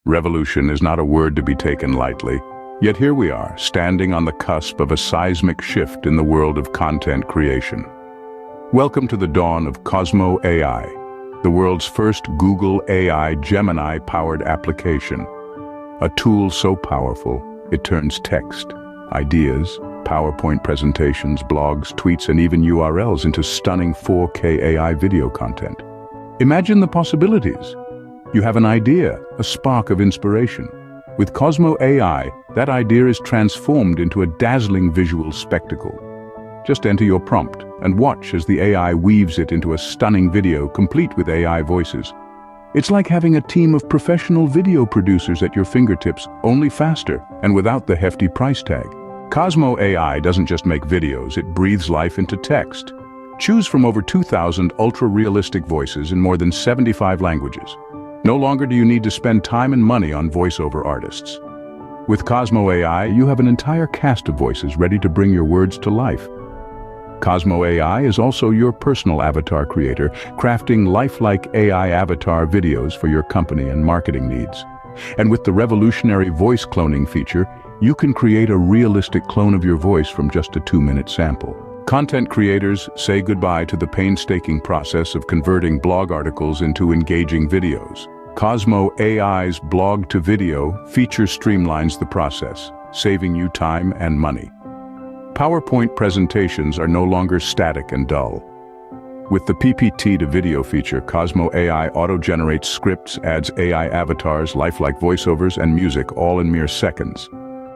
Revolution is not a word to be taken lightly, yet here we are, standing on the cusp of a seismic shift in the world of content creation. Welcome to the Dawn of Cosmo AI, the world's first Google AI Gemini-powered application. A tool so powerful, it turns text, ideas, PowerPoint presentations, blogs, tweets, and even URLs into stunning 4K AI video content. Imagine the possibilities. You have an idea, a spark of inspiration. With Cosmo AI, that idea is transformed into a dazzling visual spectacle. Just enter your prompt and watch as the AI weaves it into a stunning video complete with AI voices. It's like having a team of professional video producers at your fingertips, only faster and without the hefty price tag. Cosmo AI doesn't just make videos, it breathes life into text. Choose from over 2,000 ultra-realistic voices in more than 75 languages. No longer do you need to spend time and money on voiceover artists. With Cosmo AI, you have an entire cast of voices ready to bring your words to life. Cosmo AI is also your personal avatar creator, crafting lifelike AI avatar videos for your company and marketing needs. And with the revolutionary voice cloning feature, you can create a realistic clone of your voice from just a 2-minute sample. Content creators say goodbye to the painstaking process of converting blog articles into engaging videos. Cosmo AI's blog-to-video feature streamlines the process, saving you time and money. PowerPoint presentations are no longer static and dull. With the PPT-to-video feature, Cosmo AI auto-generates scripts, adds AI avatars, lifelike voiceovers, and music all in mere seconds.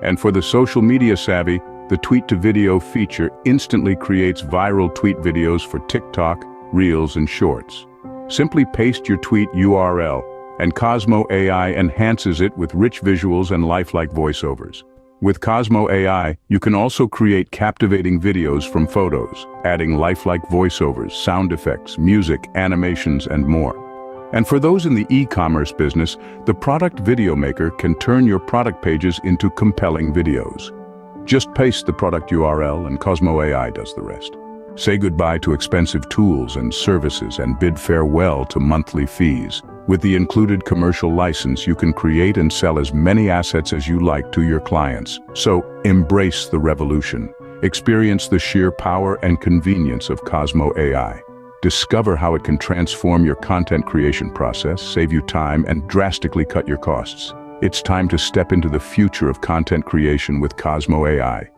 And for the social media savvy, the tweet-to-video feature instantly creates viral tweet videos for TikTok, Reels, and Shorts. Simply paste your tweet URL, and Cosmo AI enhances it with rich visuals and lifelike voiceovers. With Cosmo AI, you can also create captivating videos from photos, adding lifelike voiceovers, sound effects, music, animations, and more. And for those in the e-commerce business, the Product Video Maker can turn your product pages into compelling videos. Just paste the product URL and Cosmo AI does the rest. Say goodbye to expensive tools and services and bid farewell to monthly fees. With the included commercial license, you can create and sell as many assets as you like to your clients. So embrace the revolution. Experience the sheer power and convenience of Cosmo AI. Discover how it can transform your content creation process, save you time, and drastically cut your costs. It's time to step into the future of content creation with Cosmo AI.